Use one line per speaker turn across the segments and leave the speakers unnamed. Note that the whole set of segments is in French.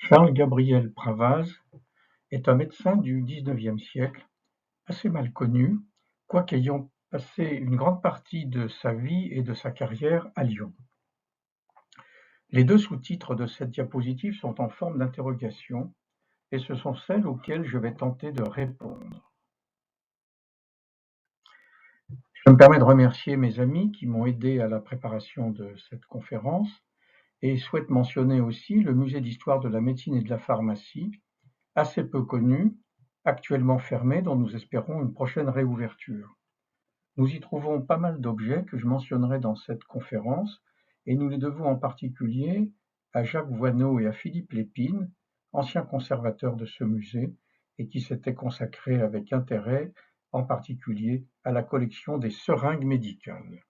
Charles-Gabriel Pravaz est un médecin du XIXe siècle, assez mal connu, quoique ayant passé une grande partie de sa vie et de sa carrière à Lyon. Les deux sous-titres de cette diapositive sont en forme d'interrogation, et ce sont celles auxquelles je vais tenter de répondre. Je me permets de remercier mes amis qui m'ont aidé à la préparation de cette conférence et souhaite mentionner aussi le Musée d'histoire de la médecine et de la pharmacie, assez peu connu, actuellement fermé, dont nous espérons une prochaine réouverture. Nous y trouvons pas mal d'objets que je mentionnerai dans cette conférence, et nous les devons en particulier à Jacques Voineau et à Philippe Lépine, anciens conservateurs de ce musée, et qui s'étaient consacrés avec intérêt, en particulier, à la collection des seringues médicales.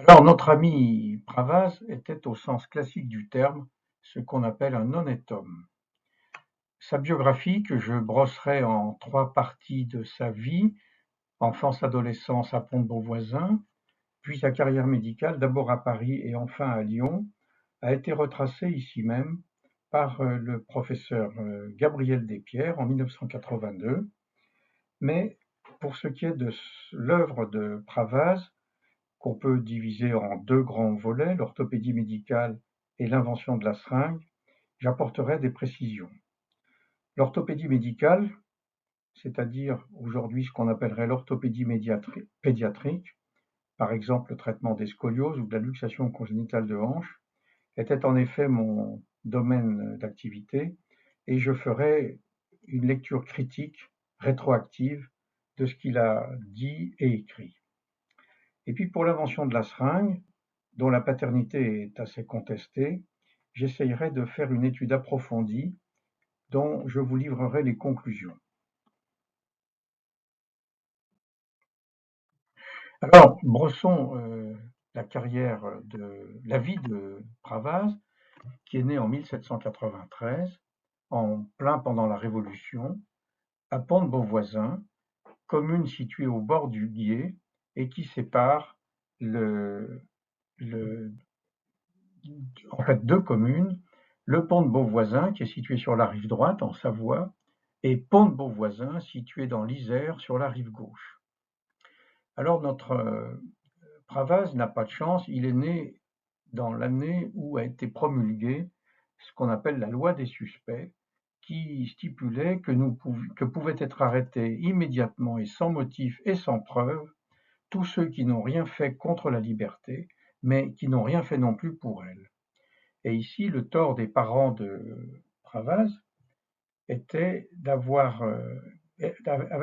Alors, notre ami Pravaz était, au sens classique du terme, ce qu'on appelle un honnête homme. Sa biographie, que je brosserai en 3 parties de sa vie, enfance-adolescence à Pont-de-Beauvoisin, puis sa carrière médicale, d'abord à Paris et enfin à Lyon, a été retracée ici même par le professeur Gabriel Despierres en 1982. Mais pour ce qui est de l'œuvre de Pravaz, qu'on peut diviser en 2 grands volets, l'orthopédie médicale et l'invention de la seringue, j'apporterai des précisions. L'orthopédie médicale, c'est-à-dire aujourd'hui ce qu'on appellerait l'orthopédie pédiatrique, par exemple le traitement des scolioses ou de la luxation congénitale de hanche, était en effet mon domaine d'activité et je ferai une lecture critique, rétroactive, de ce qu'il a dit et écrit. Et puis pour l'invention de la seringue, dont la paternité est assez contestée, j'essayerai de faire une étude approfondie dont je vous livrerai les conclusions. Alors, brossons la vie de Pravaz, qui est né en 1793, en plein pendant la Révolution, à Pont-de-Beauvoisin, commune située au bord du Guiers et qui sépare en fait deux communes, le Pont-de-Beauvoisin, qui est situé sur la rive droite, en Savoie, et Pont-de-Beauvoisin, situé dans l'Isère, sur la rive gauche. Alors, notre Pravaz n'a pas de chance, il est né dans l'année où a été promulguée ce qu'on appelle la loi des suspects, qui stipulait que pouvaient être arrêtés immédiatement et sans motif et sans preuve tous ceux qui n'ont rien fait contre la liberté, mais qui n'ont rien fait non plus pour elle. Et ici, le tort des parents de Pravaz avait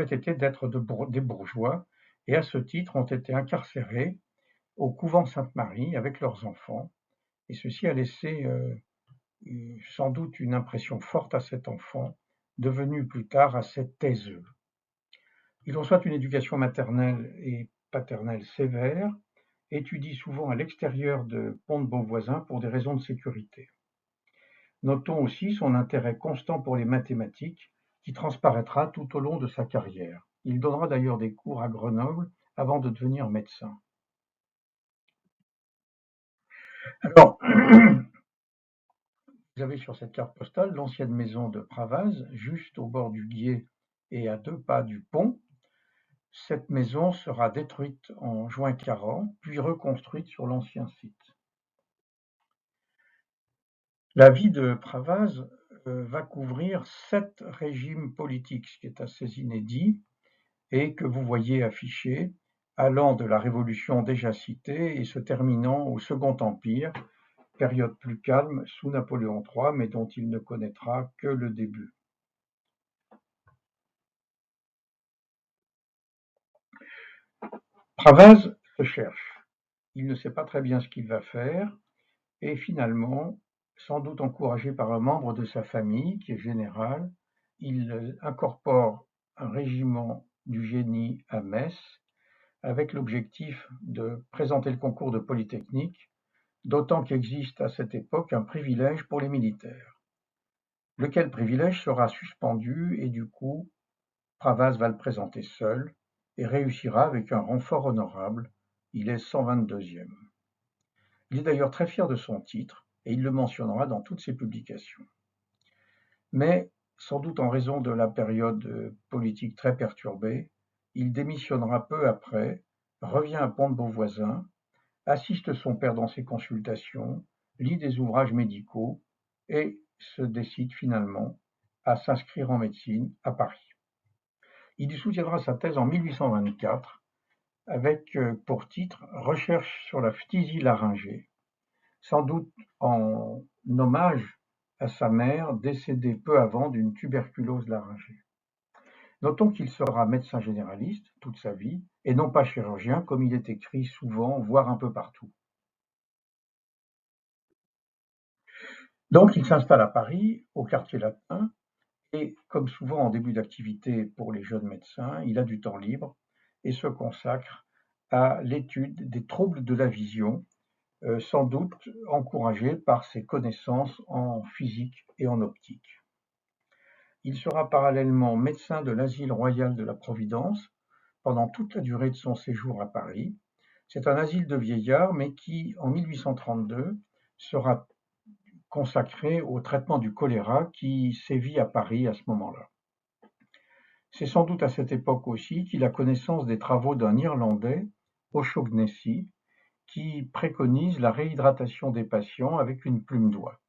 été d'être des bourgeois, et à ce titre ont été incarcérés au couvent Sainte-Marie avec leurs enfants, et ceci a laissé sans doute une impression forte à cet enfant, devenu plus tard assez taiseux. Il reçoit une éducation maternelle et paternelle sévère, étudie souvent à l'extérieur de Pont-de-Beauvoisin pour des raisons de sécurité. Notons aussi son intérêt constant pour les mathématiques, qui transparaîtra tout au long de sa carrière. Il donnera d'ailleurs des cours à Grenoble avant de devenir médecin. Alors, vous avez sur cette carte postale l'ancienne maison de Pravaz, juste au bord du Guiers et à 2 pas du pont. Cette maison sera détruite en juin 40, puis reconstruite sur l'ancien site. La vie de Pravaz va couvrir 7 régimes politiques, ce qui est assez inédit, et que vous voyez affiché, allant de la Révolution déjà citée et se terminant au Second Empire, période plus calme sous Napoléon III, mais dont il ne connaîtra que le début. Pravaz se cherche. Il ne sait pas très bien ce qu'il va faire, et finalement, sans doute encouragé par un membre de sa famille, qui est général, il incorpore un régiment du génie à Metz, avec l'objectif de présenter le concours de Polytechnique, d'autant qu'existe à cette époque un privilège pour les militaires. Lequel privilège sera suspendu et du coup, Pravaz va le présenter seul et réussira avec un rang fort honorable. Il est 122e. Il est d'ailleurs très fier de son titre et il le mentionnera dans toutes ses publications. Mais, sans doute en raison de la période politique très perturbée, il démissionnera peu après, revient à Pont-de-Beauvoisin, assiste son père dans ses consultations, lit des ouvrages médicaux et se décide finalement à s'inscrire en médecine à Paris. Il y soutiendra sa thèse en 1824 avec pour titre Recherche sur la phtisie laryngée, sans doute en hommage à sa mère décédée peu avant d'une tuberculose laryngée. Notons qu'il sera médecin généraliste toute sa vie et non pas chirurgien comme il est écrit souvent, voire un peu partout. Donc il s'installe à Paris, au quartier latin, et comme souvent en début d'activité pour les jeunes médecins, il a du temps libre et se consacre à l'étude des troubles de la vision, sans doute encouragé par ses connaissances en physique et en optique. Il sera parallèlement médecin de l'Asile royal de la Providence pendant toute la durée de son séjour à Paris. C'est un asile de vieillards, mais qui, en 1832, sera consacré au traitement du choléra qui sévit à Paris à ce moment-là. C'est sans doute à cette époque aussi qu'il a connaissance des travaux d'un Irlandais, O'Shaughnessy, qui préconise la réhydratation des patients avec une plume d'oie.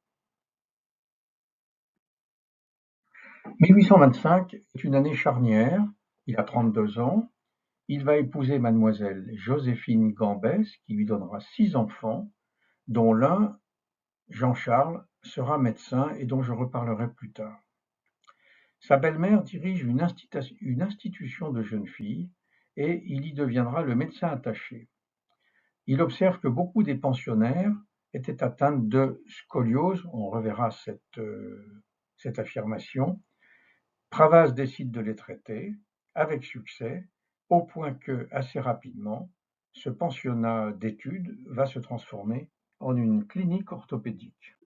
1825 est une année charnière, il a 32 ans, il va épouser mademoiselle Joséphine Gambès, qui lui donnera 6 enfants, dont l'un, Jean-Charles, sera médecin et dont je reparlerai plus tard. Sa belle-mère dirige une institution de jeunes filles et il y deviendra le médecin attaché. Il observe que beaucoup des pensionnaires étaient atteints de scoliose, on reverra cette affirmation. Pravaz décide de les traiter, avec succès, au point que, assez rapidement, ce pensionnat d'études va se transformer en une clinique orthopédique.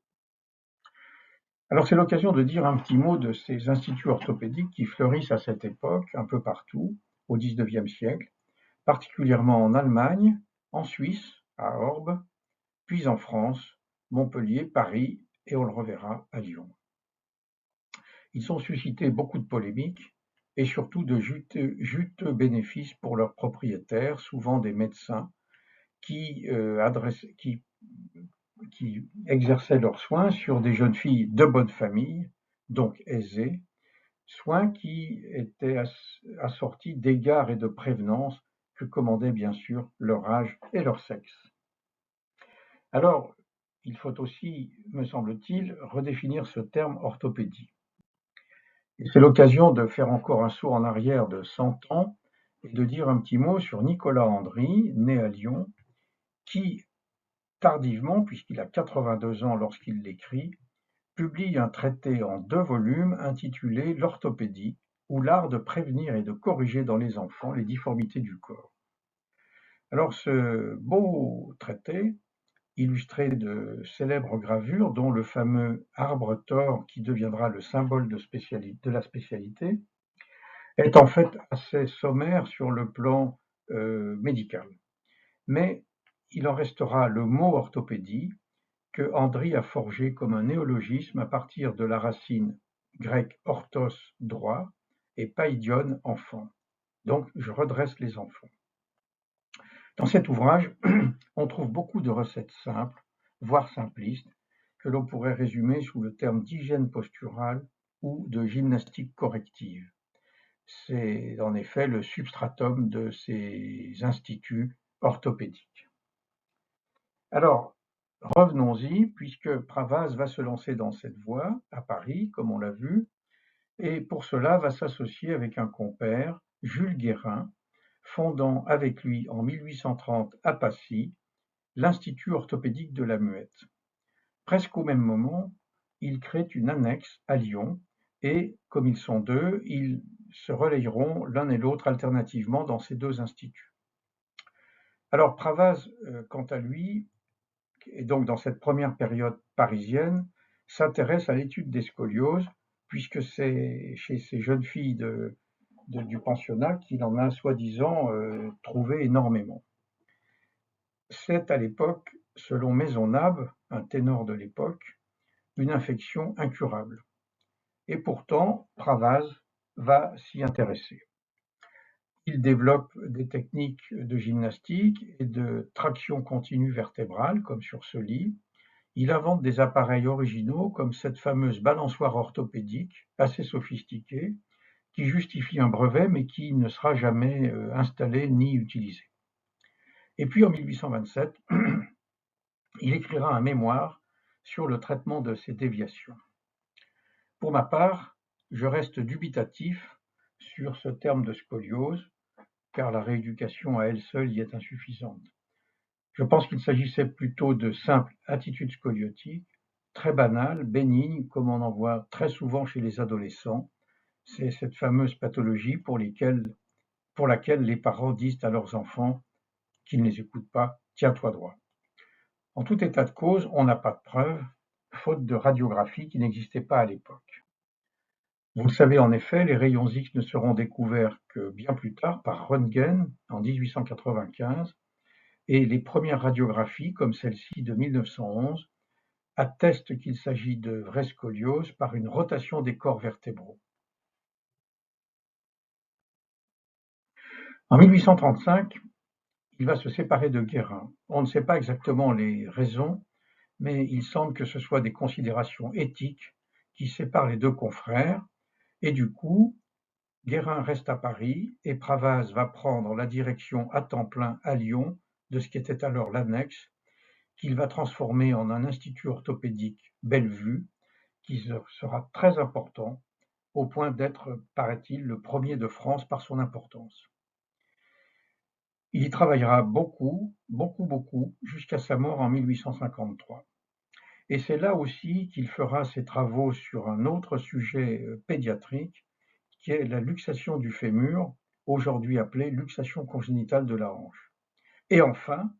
Alors c'est l'occasion de dire un petit mot de ces instituts orthopédiques qui fleurissent à cette époque, un peu partout, au XIXe siècle, particulièrement en Allemagne, en Suisse, à Orbe, puis en France, Montpellier, Paris et on le reverra à Lyon. Ils ont suscité beaucoup de polémiques et surtout de juteux bénéfices pour leurs propriétaires, souvent des médecins qui exerçaient leurs soins sur des jeunes filles de bonne famille, donc aisées, soins qui étaient assortis d'égards et de prévenances que commandaient bien sûr leur âge et leur sexe. Alors, il faut aussi, me semble-t-il, redéfinir ce terme orthopédie. Et c'est l'occasion de faire encore un saut en arrière de 100 ans et de dire un petit mot sur Nicolas Andry, né à Lyon, qui, tardivement, puisqu'il a 82 ans lorsqu'il l'écrit, publie un traité en 2 volumes intitulé L'orthopédie, ou l'art de prévenir et de corriger dans les enfants les difformités du corps. Alors ce beau traité, illustré de célèbres gravures, dont le fameux arbre Thor qui deviendra le symbole de la spécialité, est en fait assez sommaire sur le plan médical. Mais il en restera le mot orthopédie que Andry a forgé comme un néologisme à partir de la racine grecque orthos, droit, et paidion, enfant. Donc, je redresse les enfants. Dans cet ouvrage, on trouve beaucoup de recettes simples, voire simplistes, que l'on pourrait résumer sous le terme d'hygiène posturale ou de gymnastique corrective. C'est en effet le substratum de ces instituts orthopédiques. Alors, revenons-y, puisque Pravaz va se lancer dans cette voie, à Paris, comme on l'a vu, et pour cela va s'associer avec un compère, Jules Guérin, fondant avec lui en 1830 à Passy l'Institut orthopédique de la Muette. Presque au même moment, il crée une annexe à Lyon et, comme ils sont deux, ils se relayeront l'un et l'autre alternativement dans ces 2 instituts. Alors Pravaz, quant à lui, et donc dans cette première période parisienne, s'intéresse à l'étude des scolioses, puisque c'est chez ces jeunes filles du pensionnat qu'il en a soi-disant trouvé énormément. C'est à l'époque selon Maisonneuve, un ténor de l'époque, une infection incurable. Et pourtant, Pravaz va s'y intéresser. Il développe des techniques de gymnastique et de traction continue vertébrale, comme sur ce lit. Il invente des appareils originaux, comme cette fameuse balançoire orthopédique, assez sophistiquée, qui justifie un brevet, mais qui ne sera jamais installée ni utilisée. Et puis en 1827, il écrira un mémoire sur le traitement de ces déviations. Pour ma part, je reste dubitatif sur ce terme de scoliose, car la rééducation à elle seule y est insuffisante. Je pense qu'il s'agissait plutôt de simples attitudes scoliotiques, très banales, bénignes, comme on en voit très souvent chez les adolescents. C'est cette fameuse pathologie pour laquelle les parents disent à leurs enfants qu'ils ne les écoutent pas, tiens-toi droit. En tout état de cause, on n'a pas de preuves, faute de radiographie qui n'existait pas à l'époque. Vous le savez en effet, les rayons X ne seront découverts que bien plus tard par Röntgen en 1895, et les premières radiographies, comme celle-ci de 1911, attestent qu'il s'agit de vraie scoliose par une rotation des corps vertébraux. En 1835, il va se séparer de Guérin. On ne sait pas exactement les raisons, mais il semble que ce soit des considérations éthiques qui séparent les deux confrères, et du coup, Guérin reste à Paris et Pravaz va prendre la direction à temps plein à Lyon de ce qui était alors l'annexe, qu'il va transformer en un institut orthopédique Bellevue, qui sera très important, au point d'être, paraît-il, le premier de France par son importance. Il y travaillera beaucoup, beaucoup, beaucoup, jusqu'à sa mort en 1853. Et c'est là aussi qu'il fera ses travaux sur un autre sujet pédiatrique, qui est la luxation du fémur, aujourd'hui appelée luxation congénitale de la hanche. Et enfin,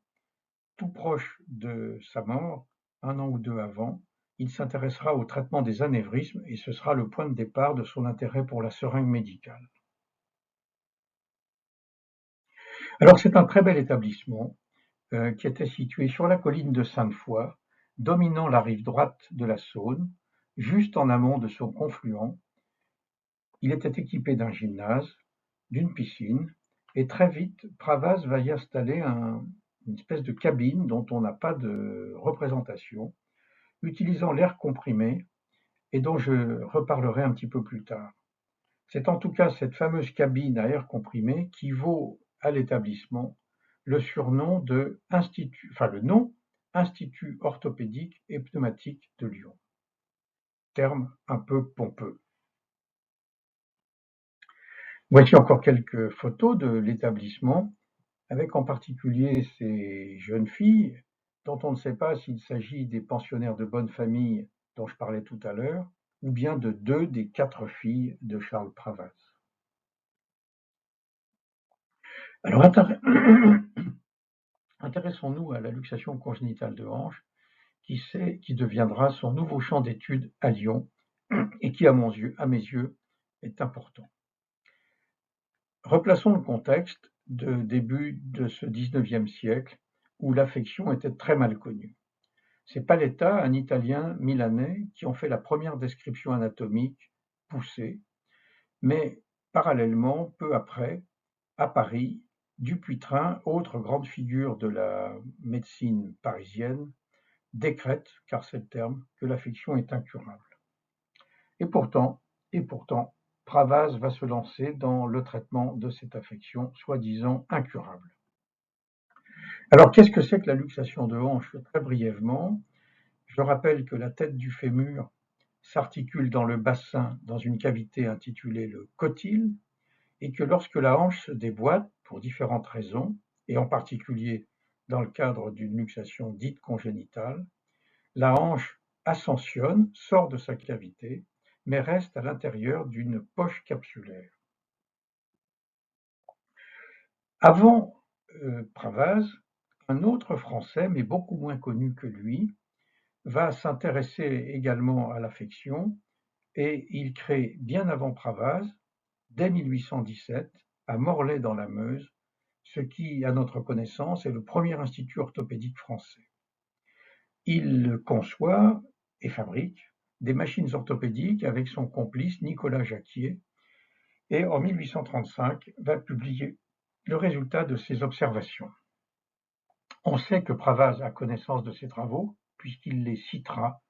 tout proche de sa mort, un an ou deux avant, il s'intéressera au traitement des anévrismes et ce sera le point de départ de son intérêt pour la seringue médicale. Alors c'est un très bel établissement qui était situé sur la colline de Sainte-Foy, dominant la rive droite de la Saône, juste en amont de son confluent. Il était équipé d'un gymnase, d'une piscine, et très vite, Pravaz va y installer une espèce de cabine dont on n'a pas de représentation, utilisant l'air comprimé et dont je reparlerai un petit peu plus tard. C'est en tout cas cette fameuse cabine à air comprimé qui vaut à l'établissement le surnom de le nom Institut orthopédique et pneumatique de Lyon. Terme un peu pompeux. Voici encore quelques photos de l'établissement, avec en particulier ces jeunes filles, dont on ne sait pas s'il s'agit des pensionnaires de bonne famille dont je parlais tout à l'heure, ou bien de 2 des 4 filles de Charles Pravaz. Alors intéressons-nous à la luxation congénitale de hanche, qui deviendra son nouveau champ d'études à Lyon et qui, à mes yeux, est important. Replaçons le contexte de début de ce XIXe siècle où l'affection était très mal connue. C'est Paletta, un Italien milanais, qui en fait la première description anatomique poussée, mais parallèlement, peu après, à Paris, Dupuytren, autre grande figure de la médecine parisienne, décrète, car c'est le terme, que l'affection est incurable. Et pourtant, Pravaz va se lancer dans le traitement de cette affection, soi-disant incurable. Alors, qu'est-ce que c'est que la luxation de hanche? Très brièvement, je rappelle que la tête du fémur s'articule dans le bassin dans une cavité intitulée le cotyle, et que lorsque la hanche se déboîte, pour différentes raisons, et en particulier dans le cadre d'une luxation dite congénitale, la hanche ascensionne, sort de sa cavité, mais reste à l'intérieur d'une poche capsulaire. Avant Pravaz, un autre Français, mais beaucoup moins connu que lui, va s'intéresser également à l'affection et il crée bien avant Pravaz, dès 1817, à Morlaix dans la Meuse, ce qui, à notre connaissance, est le premier institut orthopédique français. Il conçoit et fabrique des machines orthopédiques avec son complice Nicolas Jacquier et en 1835 va publier le résultat de ses observations. On sait que Pravaz a connaissance de ces travaux puisqu'il les citera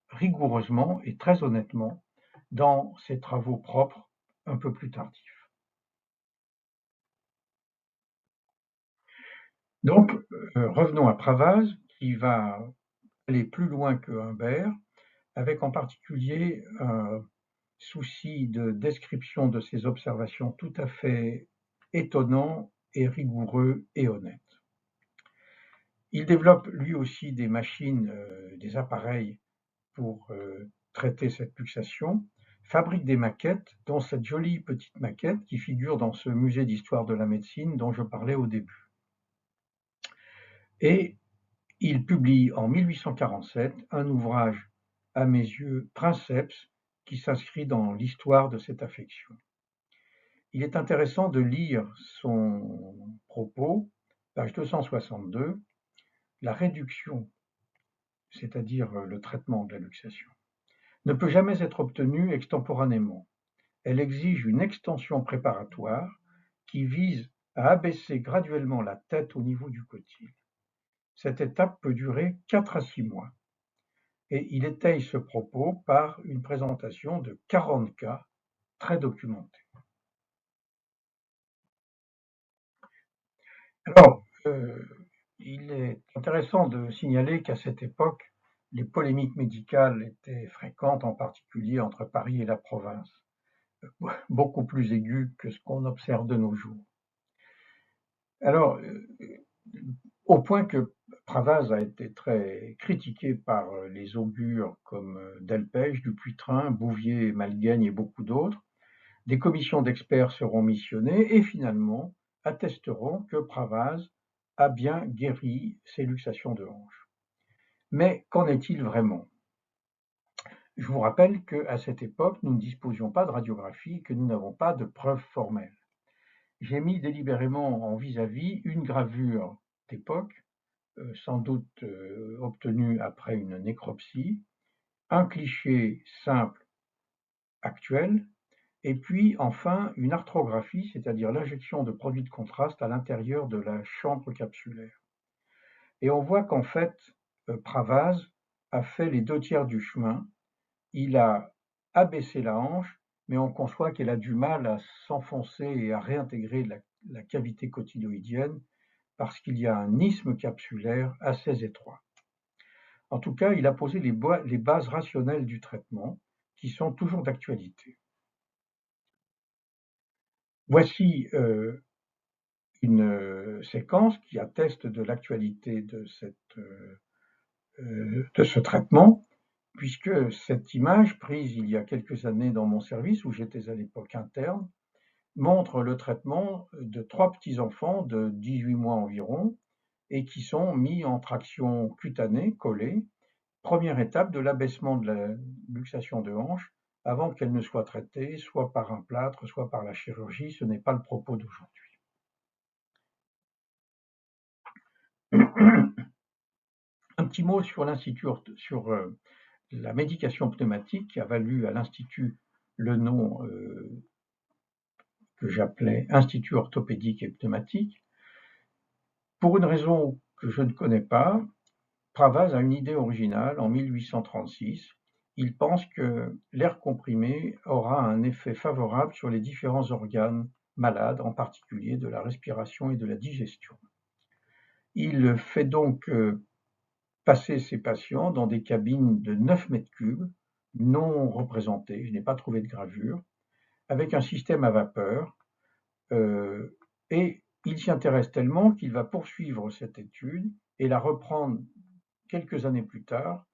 rigoureusement et très honnêtement dans ses travaux propres un peu plus tardifs. Donc, revenons à Pravaz qui va aller plus loin que Humbert, avec en particulier un souci de description de ses observations tout à fait étonnant et rigoureux et honnête. Il développe lui aussi des machines, des appareils pour traiter cette luxation, fabrique des maquettes, dont cette jolie petite maquette qui figure dans ce musée d'histoire de la médecine dont je parlais au début. Et il publie en 1847 un ouvrage, à mes yeux, princeps, qui s'inscrit dans l'histoire de cette affection. Il est intéressant de lire son propos, page 262, la réduction, c'est-à-dire le traitement de la luxation, ne peut jamais être obtenue extemporanément. Elle exige une extension préparatoire qui vise à abaisser graduellement la tête au niveau du cotyle. Cette étape peut durer 4 à 6 mois. Et il étaye ce propos par une présentation de 40 cas très documentés. Alors, il est intéressant de signaler qu'à cette époque, les polémiques médicales étaient fréquentes, en particulier entre Paris et la province, beaucoup plus aiguës que ce qu'on observe de nos jours. Alors, au point que Pravaz a été très critiqué par les augures comme Delpech, Dupuytren, Bouvier, Malgaigne et beaucoup d'autres. Des commissions d'experts seront missionnées et finalement attesteront que Pravaz a bien guéri ses luxations de hanche. Mais qu'en est-il vraiment? Je vous rappelle qu'à cette époque, nous ne disposions pas de radiographie et que nous n'avons pas de preuves formelles. J'ai mis délibérément en vis-à-vis une gravure d'époque, sans doute obtenue après une nécropsie, un cliché simple actuel, et puis enfin une arthrographie, c'est-à-dire l'injection de produits de contraste à l'intérieur de la chambre capsulaire. Et on voit qu'en fait, Pravaz a fait les 2/3 du chemin. Il a abaissé la hanche, mais on conçoit qu'elle a du mal à s'enfoncer et à réintégrer la cavité cotyloïdienne parce qu'il y a un isthme capsulaire assez étroit. En tout cas, il a posé les bases rationnelles du traitement qui sont toujours d'actualité. Voici une séquence qui atteste de l'actualité de ce traitement, puisque cette image prise il y a quelques années dans mon service, où j'étais à l'époque interne, montre le traitement de 3 petits-enfants de 18 mois environ et qui sont mis en traction cutanée, collée, première étape de l'abaissement de la luxation de hanche avant qu'elle ne soit traitée soit par un plâtre, soit par la chirurgie. Ce n'est pas le propos d'aujourd'hui. Un petit mot sur la médication pneumatique qui a valu à l'Institut le nom que j'appelais Institut orthopédique et pneumatique. Pour une raison que je ne connais pas, Pravaz a une idée originale en 1836. Il pense que l'air comprimé aura un effet favorable sur les différents organes malades, en particulier de la respiration et de la digestion. Il fait donc passer ses patients dans des cabines de 9 mètres cubes, non représentées, je n'ai pas trouvé de gravure, avec un système à vapeur, et il s'y intéresse tellement qu'il va poursuivre cette étude et la reprendre quelques années plus tard,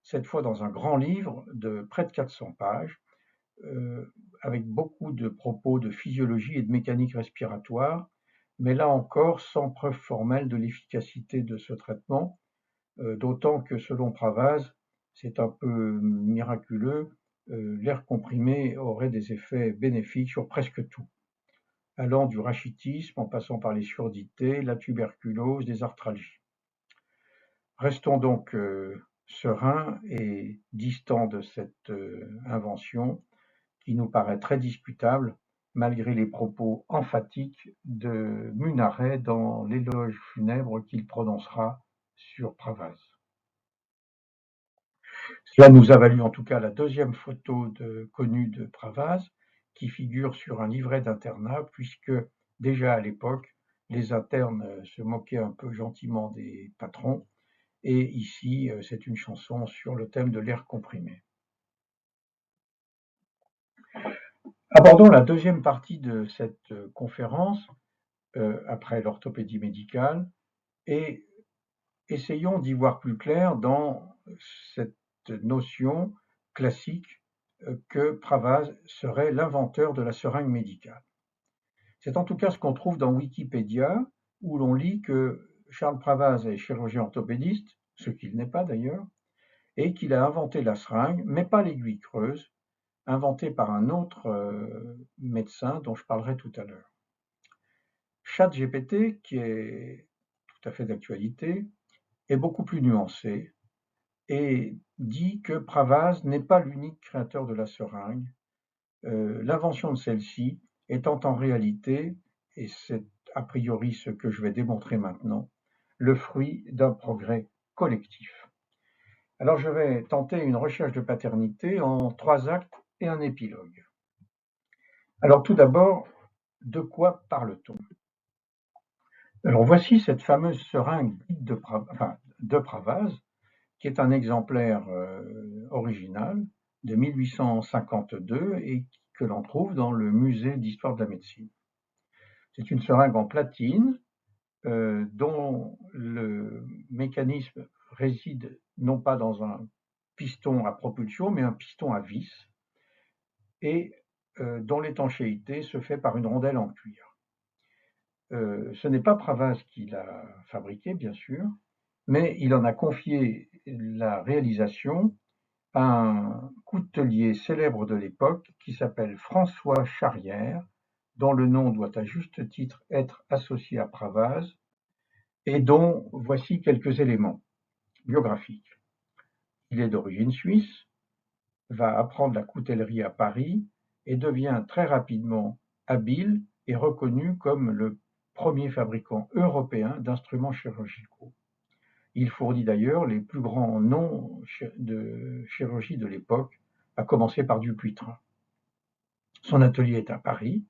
cette fois dans un grand livre de près de 400 pages, avec beaucoup de propos de physiologie et de mécanique respiratoire, mais là encore sans preuve formelle de l'efficacité de ce traitement, d'autant que selon Pravaz, c'est un peu miraculeux, l'air comprimé aurait des effets bénéfiques sur presque tout, allant du rachitisme en passant par les surdité, la tuberculose, des arthralgies. Restons donc sereins et distants de cette invention qui nous paraît très discutable malgré les propos emphatiques de Munaret dans l'éloge funèbre qu'il prononcera sur Pravaz. Cela nous a valu en tout cas la deuxième photo connue de Pravaz, qui figure sur un livret d'internat, puisque déjà à l'époque, les internes se moquaient un peu gentiment des patrons, et ici c'est une chanson sur le thème de l'air comprimé. Abordons la deuxième partie de cette conférence, après l'orthopédie médicale, et essayons d'y voir plus clair dans cette notion classique que Pravaz serait l'inventeur de la seringue médicale. C'est en tout cas ce qu'on trouve dans Wikipédia, où l'on lit que Charles Pravaz est chirurgien orthopédiste, ce qu'il n'est pas d'ailleurs, et qu'il a inventé la seringue, mais pas l'aiguille creuse, inventée par un autre médecin dont je parlerai tout à l'heure. ChatGPT, qui est tout à fait d'actualité, est beaucoup plus nuancé et dit que Pravaz n'est pas l'unique créateur de la seringue, l'invention de celle-ci étant en réalité, et c'est a priori ce que je vais démontrer maintenant, le fruit d'un progrès collectif. Alors je vais tenter une recherche de paternité en 3 actes et un épilogue. Alors tout d'abord, de quoi parle-t-on? Alors voici cette fameuse seringue de Pravaz, qui est un exemplaire original de 1852 et que l'on trouve dans le musée d'histoire de la médecine. C'est une seringue en platine dont le mécanisme réside non pas dans un piston à propulsion, mais un piston à vis, et dont l'étanchéité se fait par une rondelle en cuir. Ce n'est pas Pravaz qui l'a fabriqué, bien sûr, mais il en a confié la réalisation à un coutelier célèbre de l'époque qui s'appelle François Charrière, dont le nom doit à juste titre être associé à Pravaz, et dont voici quelques éléments biographiques. Il est d'origine suisse, va apprendre la coutellerie à Paris et devient très rapidement habile et reconnu comme le premier fabricant européen d'instruments chirurgicaux. Il fournit d'ailleurs les plus grands noms de chirurgie de l'époque, à commencer par Dupuytren. Son atelier est à Paris.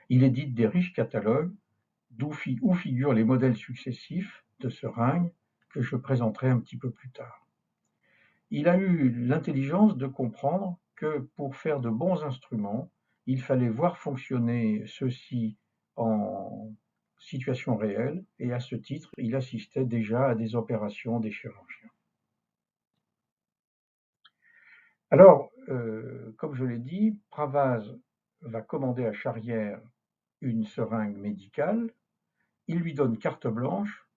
Il édite des riches catalogues où figurent les modèles successifs de seringues que je présenterai un petit peu plus tard. Il a eu l'intelligence de comprendre que pour faire de bons instruments, il fallait voir fonctionner ceux-ci en situation réelle, et à ce titre, il assistait déjà à des opérations des chirurgiens. Alors, comme je l'ai dit, Pravaz va commander à Charrière une seringue médicale, il lui donne carte blanche,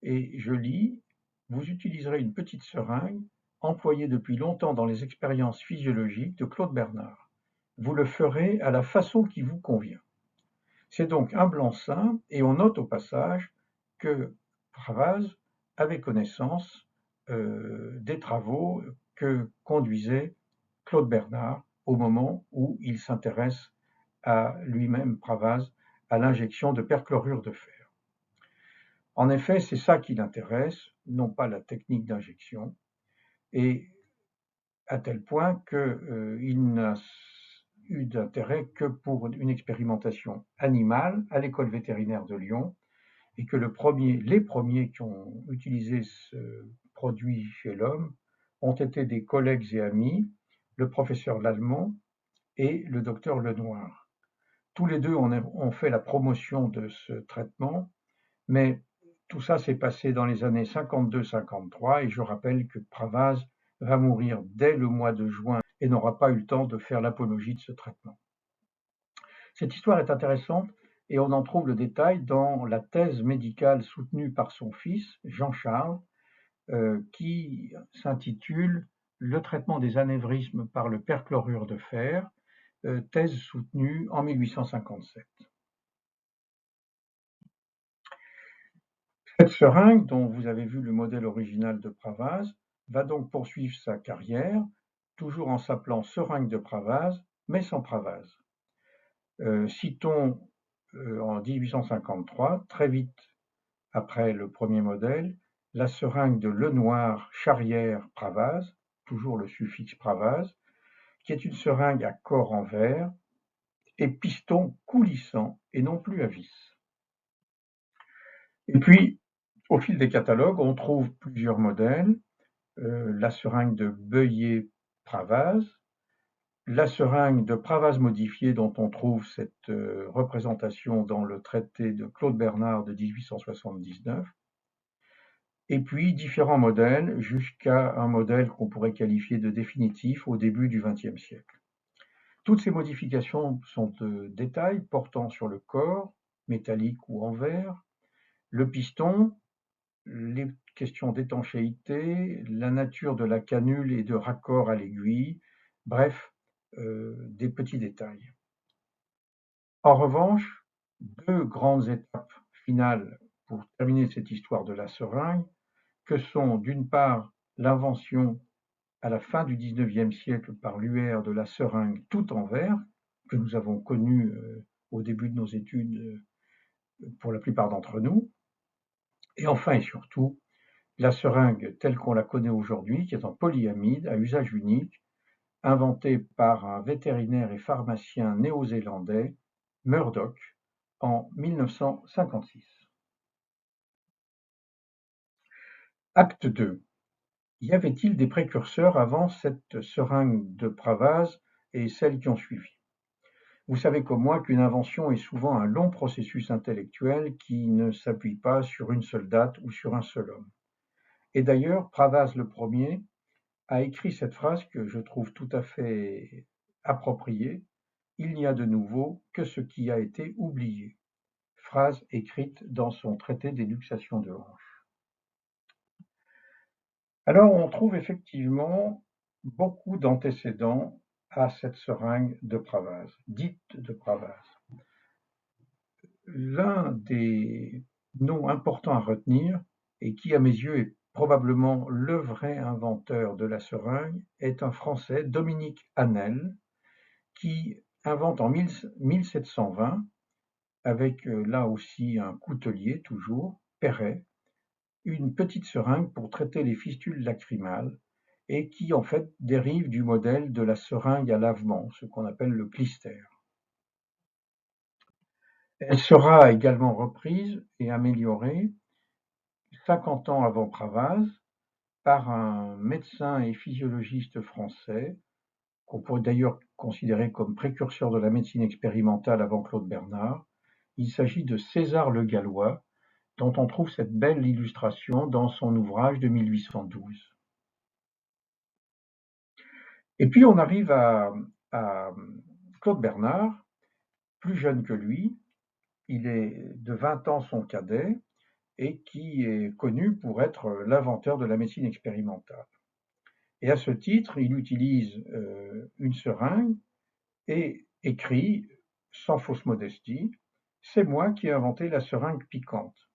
et je lis: vous utiliserez une petite seringue employée depuis longtemps dans les expériences physiologiques de Claude Bernard. Vous le ferez à la façon qui vous convient. C'est donc un blanc-seing, et on note au passage que Pravaz avait connaissance des travaux que conduisait Claude Bernard au moment où il s'intéresse à lui-même, Pravaz, à l'injection de perchlorure de fer. En effet, c'est ça qui l'intéresse, non pas la technique d'injection, et à tel point qu'il n'a eu d'intérêt que pour une expérimentation animale à l'école vétérinaire de Lyon, et que les premiers qui ont utilisé ce produit chez l'homme ont été des collègues et amis, le professeur Lallemand et le docteur Lenoir. Tous les deux ont fait la promotion de ce traitement, mais tout ça s'est passé dans les années 52-53, et je rappelle que Pravaz va mourir dès le mois de juin et n'aura pas eu le temps de faire l'apologie de ce traitement. Cette histoire est intéressante et on en trouve le détail dans la thèse médicale soutenue par son fils, Jean-Charles, qui s'intitule Le traitement des anévrismes par le perchlorure de fer, thèse soutenue en 1857. Cette seringue, dont vous avez vu le modèle original de Pravaz, va donc poursuivre sa carrière, toujours en s'appelant seringue de Pravaz, mais sans Pravaz. Citons en 1853, très vite après le premier modèle, la seringue de Lenoir Charrière Pravaz, toujours le suffixe Pravaz, qui est une seringue à corps en verre et piston coulissant et non plus à vis. Et puis, au fil des catalogues, on trouve plusieurs modèles. La seringue de Beuyer-Pravaz, la seringue de Pravaz modifiée dont on trouve cette représentation dans le traité de Claude Bernard de 1879, et puis différents modèles jusqu'à un modèle qu'on pourrait qualifier de définitif au début du XXe siècle. Toutes ces modifications sont de détails portant sur le corps, métallique ou en verre, le piston, les questions d'étanchéité, la nature de la canule et de raccord à l'aiguille, bref, des petits détails. En revanche, deux grandes étapes finales pour terminer cette histoire de la seringue, que sont d'une part l'invention à la fin du XIXe siècle par Luer de la seringue tout en verre, que nous avons connue au début de nos études pour la plupart d'entre nous, et enfin et surtout la seringue telle qu'on la connaît aujourd'hui, qui est en polyamide à usage unique, inventée par un vétérinaire et pharmacien néo-zélandais, Murdoch, en 1956. Acte 2. Y avait-il des précurseurs avant cette seringue de Pravaz et celles qui ont suivi? Vous savez comme moi qu'une invention est souvent un long processus intellectuel qui ne s'appuie pas sur une seule date ou sur un seul homme. Et d'ailleurs, Pravaz le premier a écrit cette phrase que je trouve tout à fait appropriée: Il n'y a de nouveau que ce qui a été oublié. Phrase écrite dans son traité d'éluxation de hanches. Alors on trouve effectivement beaucoup d'antécédents à cette seringue de Pravaz, dite de Pravaz. L'un des noms importants à retenir, et qui à mes yeux est probablement le vrai inventeur de la seringue, est un Français, Dominique Hanel, qui invente en 1720, avec là aussi un coutelier toujours, Perret, une petite seringue pour traiter les fistules lacrymales et qui en fait dérive du modèle de la seringue à lavement, ce qu'on appelle le clister. Elle sera également reprise et améliorée 50 ans avant Pravaz par un médecin et physiologiste français qu'on pourrait d'ailleurs considérer comme précurseur de la médecine expérimentale avant Claude Bernard. Il s'agit de César Le Gallois, dont on trouve cette belle illustration dans son ouvrage de 1812. Et puis on arrive à Claude Bernard, plus jeune que lui, il est de 20 ans son cadet, et qui est connu pour être l'inventeur de la médecine expérimentale. Et à ce titre, il utilise une seringue et écrit, sans fausse modestie, c'est moi qui ai inventé la seringue piquante,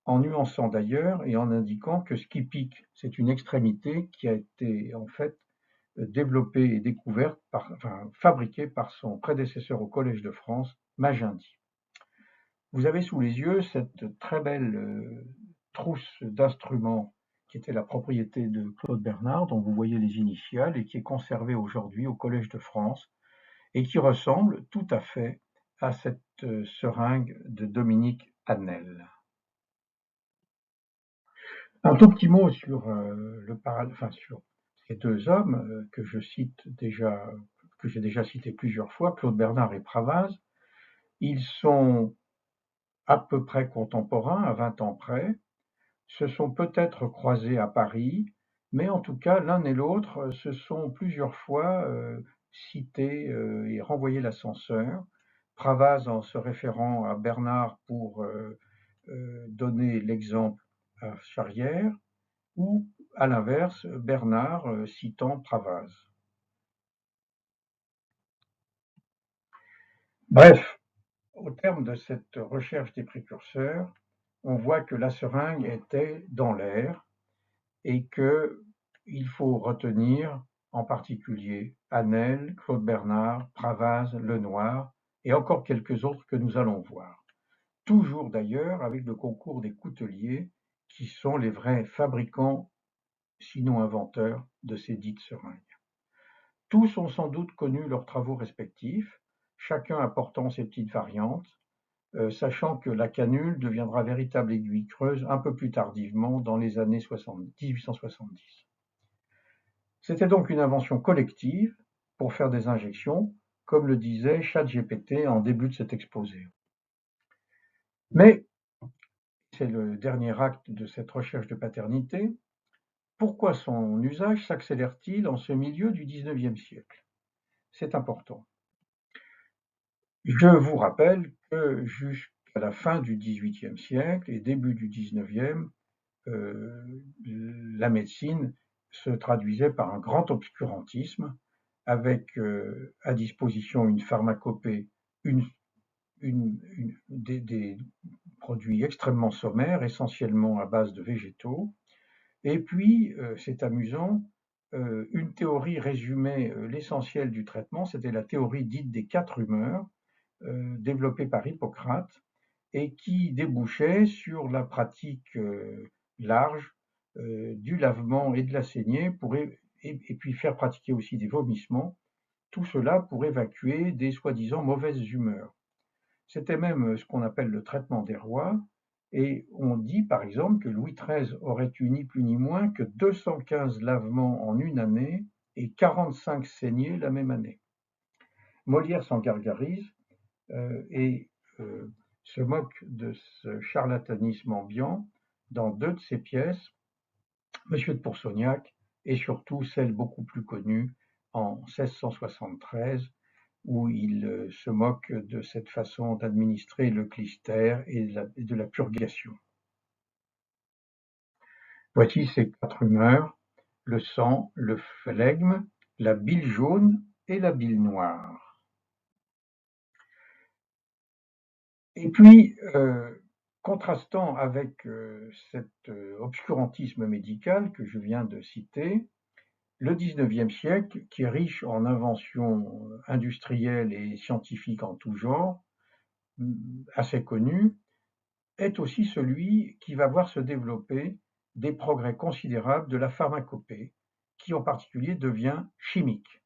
en nuançant d'ailleurs et en indiquant que ce qui pique, c'est une extrémité qui a été en fait développée et découverte, fabriquée par son prédécesseur au Collège de France, Magendie. Vous avez sous les yeux cette très belle trousse d'instruments qui était la propriété de Claude Bernard, dont vous voyez les initiales, et qui est conservée aujourd'hui au Collège de France, et qui ressemble tout à fait à cette seringue de Dominique Hanel. Un tout petit mot sur sur ces deux hommes que j'ai déjà cités plusieurs fois, Claude Bernard et Pravaz. Ils sont à peu près contemporains, à 20 ans près, se sont peut-être croisés à Paris, mais en tout cas, l'un et l'autre se sont plusieurs fois cités et renvoyé l'ascenseur. Pravaz en se référant à Bernard pour donner l'exemple à Charrière, ou à l'inverse, Bernard citant Pravaz. Bref, au terme de cette recherche des précurseurs, on voit que la seringue était dans l'air et qu'il faut retenir en particulier Hanel, Claude Bernard, Pravaz, Lenoir et encore quelques autres que nous allons voir. Toujours d'ailleurs avec le concours des couteliers qui sont les vrais fabricants, sinon inventeurs, de ces dites seringues. Tous ont sans doute connu leurs travaux respectifs, chacun apportant ses petites variantes, sachant que la canule deviendra véritable aiguille creuse un peu plus tardivement dans les années 1870. C'était donc une invention collective pour faire des injections, comme le disait ChatGPT en début de cet exposé. Mais, c'est le dernier acte de cette recherche de paternité, pourquoi son usage s'accélère-t-il en ce milieu du XIXe siècle? C'est important. Je vous rappelle que jusqu'à la fin du XVIIIe siècle et début du XIXe, la médecine se traduisait par un grand obscurantisme avec à disposition une pharmacopée, des produits extrêmement sommaires, essentiellement à base de végétaux. Et puis, c'est amusant, une théorie résumait l'essentiel du traitement, c'était la théorie dite des 4 humeurs, développée par Hippocrate, et qui débouchait sur la pratique large du lavement et de la saignée, et puis faire pratiquer aussi des vomissements, tout cela pour évacuer des soi-disant mauvaises humeurs. C'était même ce qu'on appelle le traitement des rois, et on dit par exemple que Louis XIII aurait eu ni plus ni moins que 215 lavements en une année et 45 saignées la même année. Molière s'en gargarise et se moque de ce charlatanisme ambiant dans 2 de ses pièces, Monsieur de Pourceaugnac et surtout celle beaucoup plus connue en 1673 où il se moque de cette façon d'administrer le clyster et de la purgation. Voici ces 4 humeurs, le sang, le phlegme, la bile jaune et la bile noire. Et puis, contrastant avec cet obscurantisme médical que je viens de citer, le XIXe siècle, qui est riche en inventions industrielles et scientifiques en tout genre, assez connues, est aussi celui qui va voir se développer des progrès considérables de la pharmacopée, qui en particulier devient chimique.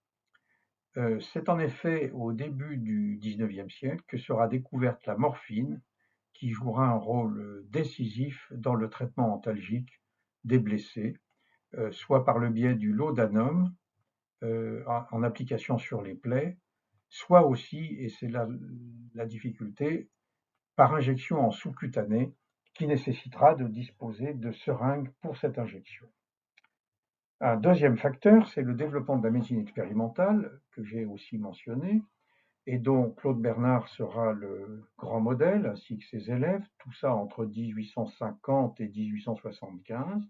C'est en effet au début du XIXe siècle que sera découverte la morphine, qui jouera un rôle décisif dans le traitement antalgique des blessés, soit par le biais du laudanum en application sur les plaies, soit aussi, et c'est là la difficulté, par injection en sous-cutané, qui nécessitera de disposer de seringues pour cette injection. Un deuxième facteur, c'est le développement de la médecine expérimentale, que j'ai aussi mentionné, et dont Claude Bernard sera le grand modèle, ainsi que ses élèves, tout ça entre 1850 et 1875.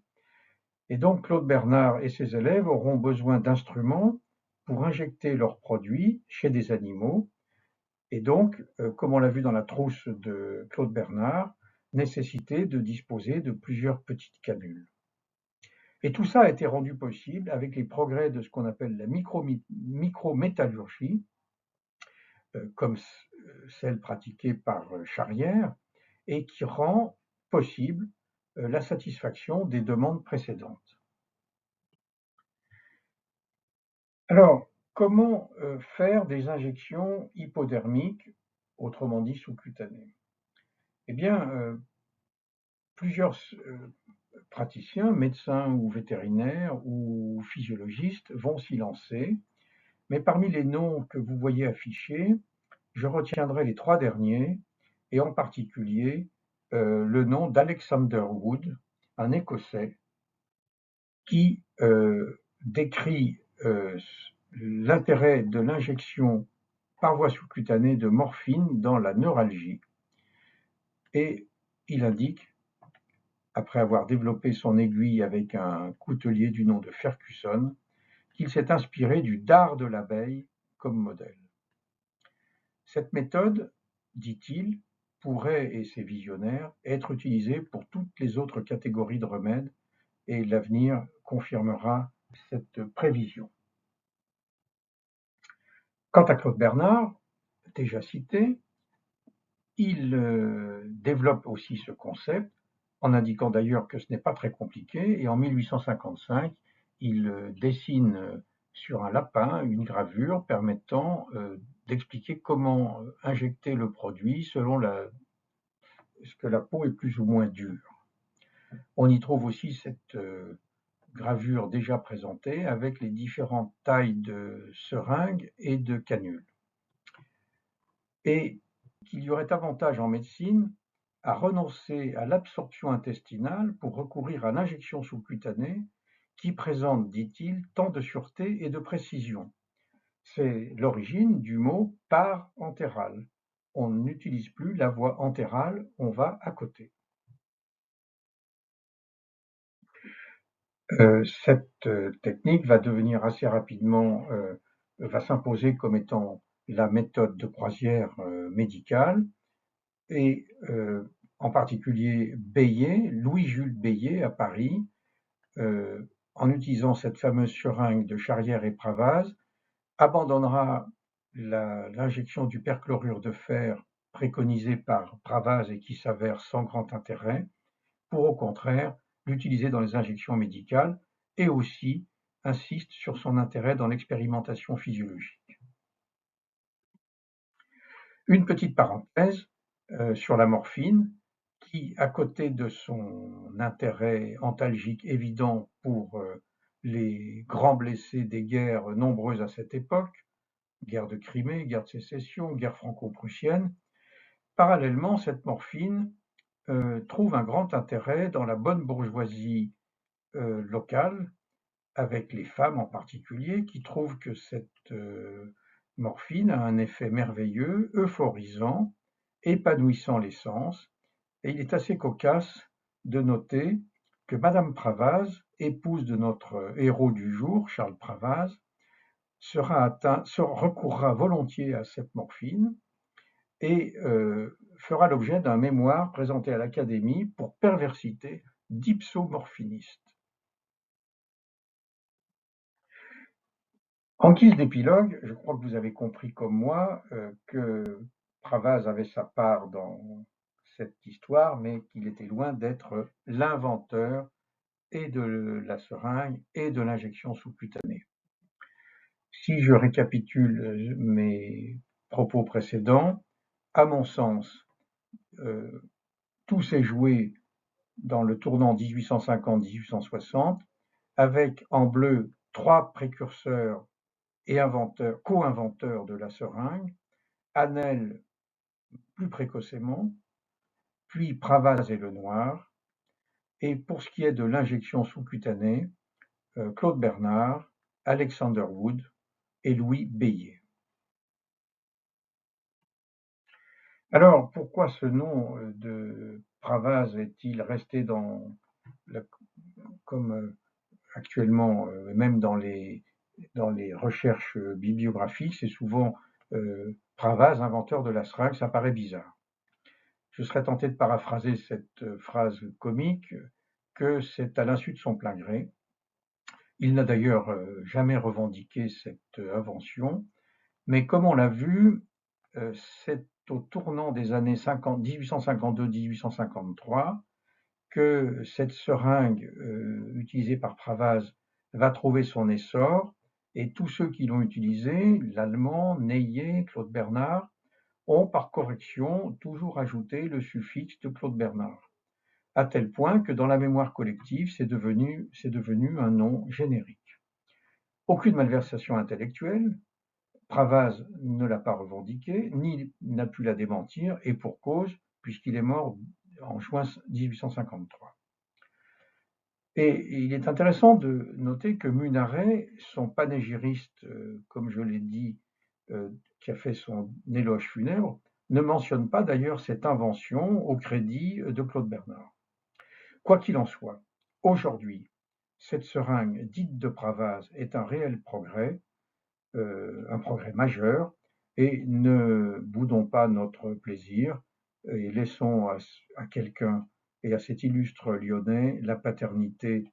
Et donc Claude Bernard et ses élèves auront besoin d'instruments pour injecter leurs produits chez des animaux, et donc, comme on l'a vu dans la trousse de Claude Bernard, nécessité de disposer de plusieurs petites canules. Et tout ça a été rendu possible avec les progrès de ce qu'on appelle la micrométallurgie, comme celle pratiquée par Charrière, et qui rend possible la satisfaction des demandes précédentes. Alors, comment faire des injections hypodermiques, autrement dit sous-cutanées? Eh bien, plusieurs praticiens, médecins ou vétérinaires ou physiologistes vont s'y lancer, mais parmi les noms que vous voyez affichés, je retiendrai les 3 derniers, et en particulier le nom d'Alexander Wood, un Écossais, qui décrit l'intérêt de l'injection par voie sous-cutanée de morphine dans la neuralgie, et il indique, après avoir développé son aiguille avec un coutelier du nom de Ferguson, qu'il s'est inspiré du dard de l'abeille comme modèle. Cette méthode, dit-il, pourrait, et c'est visionnaire, être utilisé pour toutes les autres catégories de remèdes, et l'avenir confirmera cette prévision. Quant à Claude Bernard, déjà cité, il développe aussi ce concept, en indiquant d'ailleurs que ce n'est pas très compliqué, et en 1855, il dessine sur un lapin une gravure permettant d'expliquer comment injecter le produit selon ce que la peau est plus ou moins dure. On y trouve aussi cette gravure déjà présentée avec les différentes tailles de seringues et de canules. Et qu'il y aurait avantage en médecine à renoncer à l'absorption intestinale pour recourir à l'injection sous-cutanée qui présente, dit-il, tant de sûreté et de précision. C'est l'origine du mot parentéral. On n'utilise plus la voie entérale, on va à côté. Cette technique va devenir assez rapidement, va s'imposer comme étant la méthode de croisière médicale, et en particulier Beillet, Louis-Jules Beillet à Paris, en utilisant cette fameuse seringue de Charrière et Pravaz, abandonnera l'injection du perchlorure de fer préconisée par Pravaz et qui s'avère sans grand intérêt, pour au contraire l'utiliser dans les injections médicales, et aussi insiste sur son intérêt dans l'expérimentation physiologique. Une petite parenthèse sur la morphine, qui, à côté de son intérêt antalgique évident pour les grands blessés des guerres nombreuses à cette époque, guerre de Crimée, guerre de sécession, guerre franco-prussienne, parallèlement, cette morphine trouve un grand intérêt dans la bonne bourgeoisie locale, avec les femmes en particulier, qui trouvent que cette morphine a un effet merveilleux, euphorisant, épanouissant les sens, et il est assez cocasse de noter que Madame Pravaz, épouse de notre héros du jour, Charles Pravaz, recourra volontiers à cette morphine et fera l'objet d'un mémoire présenté à l'Académie pour perversité dipsomorphiniste. En guise d'épilogue, je crois que vous avez compris comme moi que Pravaz avait sa part dans cette histoire, mais qu'il était loin d'être l'inventeur et de la seringue et de l'injection sous-cutanée. Si je récapitule mes propos précédents, à mon sens, tout s'est joué dans le tournant 1850-1860, avec en bleu 3 précurseurs et co-inventeurs de la seringue, Hanel plus précocement, puis Pravaz et Lenoir, et pour ce qui est de l'injection sous-cutanée, Claude Bernard, Alexander Wood et Louis Beillet. Alors, pourquoi ce nom de Pravaz est-il resté comme actuellement, même dans les recherches bibliographiques, c'est souvent Pravaz, inventeur de la seringue, ça paraît bizarre. Je serais tenté de paraphraser cette phrase comique que c'est à l'insu de son plein gré. Il n'a d'ailleurs jamais revendiqué cette invention, mais comme on l'a vu, c'est au tournant des années 1852-1853 que cette seringue utilisée par Pravaz va trouver son essor, et tous ceux qui l'ont utilisée, l'allemand, Neillet, Claude Bernard, ont par correction toujours ajouté le suffixe de Claude Bernard, à tel point que dans la mémoire collective, c'est devenu un nom générique. Aucune malversation intellectuelle, Pravaz ne l'a pas revendiqué, ni n'a pu la démentir, et pour cause, puisqu'il est mort en juin 1853. Et il est intéressant de noter que Munaret, son panégyriste, comme je l'ai dit, qui a fait son éloge funèbre, ne mentionne pas d'ailleurs cette invention au crédit de Claude Bernard. Quoi qu'il en soit, aujourd'hui, cette seringue dite de Pravaz est un réel progrès, un progrès majeur, et ne boudons pas notre plaisir et laissons à quelqu'un et à cet illustre Lyonnais la paternité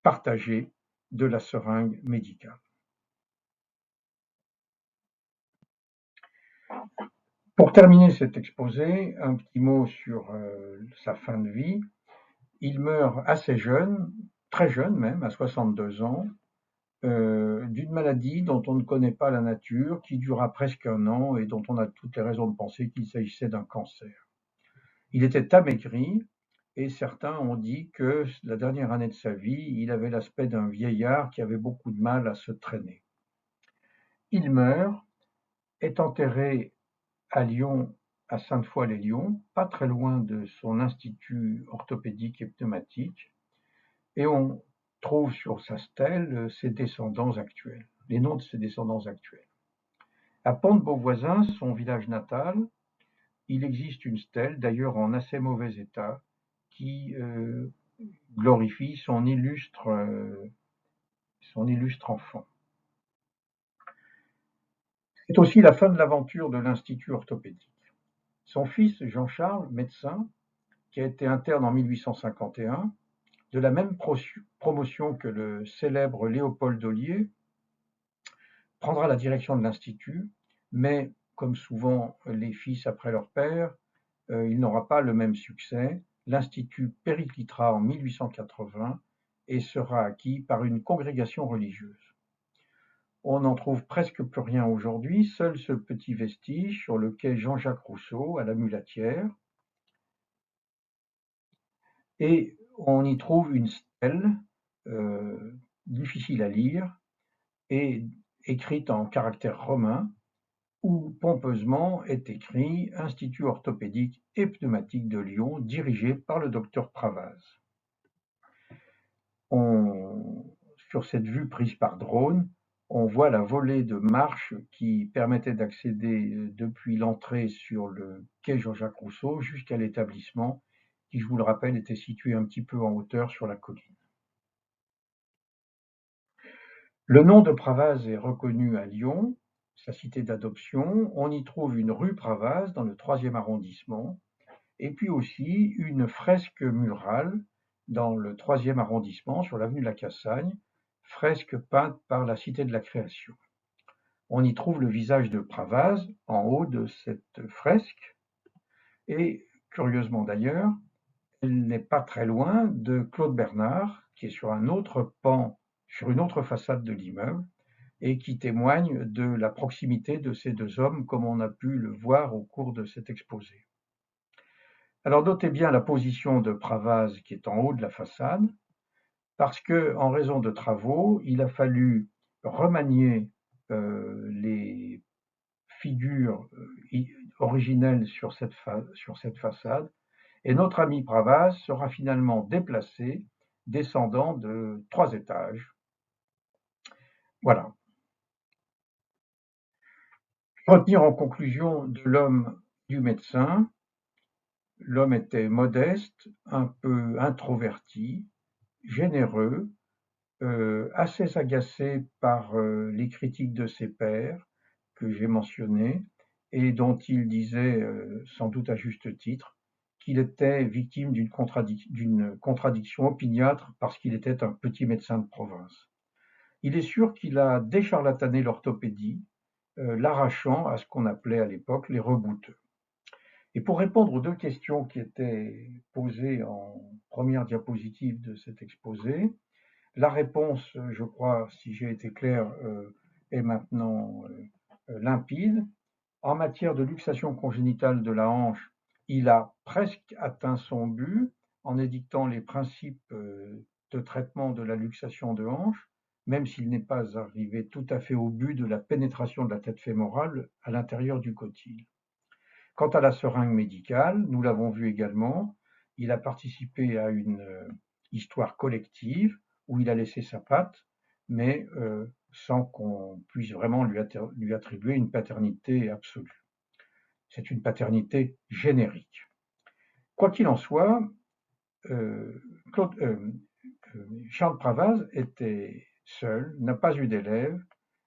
partagée de la seringue médicale. Pour terminer cet exposé, un petit mot sur sa fin de vie. Il meurt assez jeune, très jeune même, à 62 ans, d'une maladie dont on ne connaît pas la nature, qui dura presque 1 an et dont on a toutes les raisons de penser qu'il s'agissait d'un cancer. Il était amaigri et certains ont dit que la dernière année de sa vie, il avait l'aspect d'un vieillard qui avait beaucoup de mal à se traîner. Il meurt, est enterré à Lyon, à Sainte-Foy-les-Lyons, pas très loin de son institut orthopédique et pneumatique, et on trouve sur sa stèle ses descendants actuels, les noms de ses descendants actuels. À Pont-de-Beauvoisin, son village natal, il existe une stèle, d'ailleurs en assez mauvais état, qui glorifie son illustre enfant. C'est aussi la fin de l'aventure de l'Institut orthopédique. Son fils Jean-Charles, médecin, qui a été interne en 1851, de la même promotion que le célèbre Léopold Ollier, prendra la direction de l'Institut, mais comme souvent les fils après leur père, il n'aura pas le même succès. L'Institut périclitera en 1880 et sera acquis par une congrégation religieuse. On n'en trouve presque plus rien aujourd'hui, seul ce petit vestige sur le quai Jean-Jacques Rousseau, à la Mulatière, et on y trouve une stèle difficile à lire et écrite en caractères romains, où pompeusement est écrit Institut orthopédique et pneumatique de Lyon, dirigé par le docteur Pravaz. Sur cette vue prise par drone, on voit la volée de marches qui permettait d'accéder depuis l'entrée sur le quai Jean-Jacques Rousseau jusqu'à l'établissement, qui, je vous le rappelle, était situé un petit peu en hauteur sur la colline. Le nom de Pravaz est reconnu à Lyon, sa cité d'adoption. On y trouve une rue Pravaz dans le 3e arrondissement, et puis aussi une fresque murale dans le 3e arrondissement, sur l'avenue de la Cassagne, fresque peinte par la Cité de la Création. On y trouve le visage de Pravaz en haut de cette fresque, et curieusement d'ailleurs, elle n'est pas très loin de Claude Bernard, qui est sur un autre pan, sur une autre façade de l'immeuble, et qui témoigne de la proximité de ces deux hommes, comme on a pu le voir au cours de cet exposé. Alors notez bien la position de Pravaz qui est en haut de la façade, parce que, en raison de travaux, il a fallu remanier les figures originelles sur cette façade, et notre ami Pravaz sera finalement déplacé, descendant de 3 étages. Voilà. Retenir en conclusion de l'homme du médecin, l'homme était modeste, un peu introverti, généreux, assez agacé par les critiques de ses pairs que j'ai mentionnées et dont il disait, sans doute à juste titre, qu'il était victime d'une contradiction opiniâtre parce qu'il était un petit médecin de province. Il est sûr qu'il a décharlatané l'orthopédie, l'arrachant à ce qu'on appelait à l'époque les rebouteux. Et pour répondre aux 2 questions qui étaient posées en première diapositive de cet exposé, la réponse, je crois, si j'ai été clair, est maintenant limpide. En matière de luxation congénitale de la hanche, il a presque atteint son but en édictant les principes de traitement de la luxation de hanche, même s'il n'est pas arrivé tout à fait au but de la pénétration de la tête fémorale à l'intérieur du cotyle. Quant à la seringue médicale, nous l'avons vu également, il a participé à une histoire collective où il a laissé sa patte, mais sans qu'on puisse vraiment lui attribuer une paternité absolue. C'est une paternité générique. Quoi qu'il en soit, Charles Pravaz était seul, n'a pas eu d'élèves,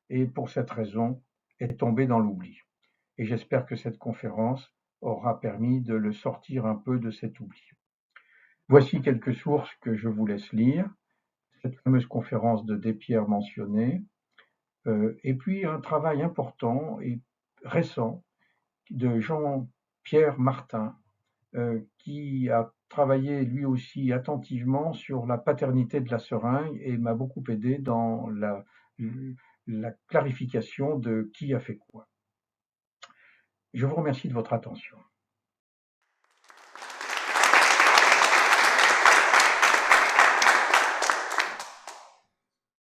et pour cette raison est tombé dans l'oubli. Et j'espère que cette conférence aura permis de le sortir un peu de cet oubli. Voici quelques sources que je vous laisse lire. Cette fameuse conférence de Despierres mentionnée, et puis un travail important et récent de Jean-Pierre Martin, qui a travaillé lui aussi attentivement sur la paternité de la seringue et m'a beaucoup aidé dans la clarification de qui a fait quoi. Je vous remercie de votre attention.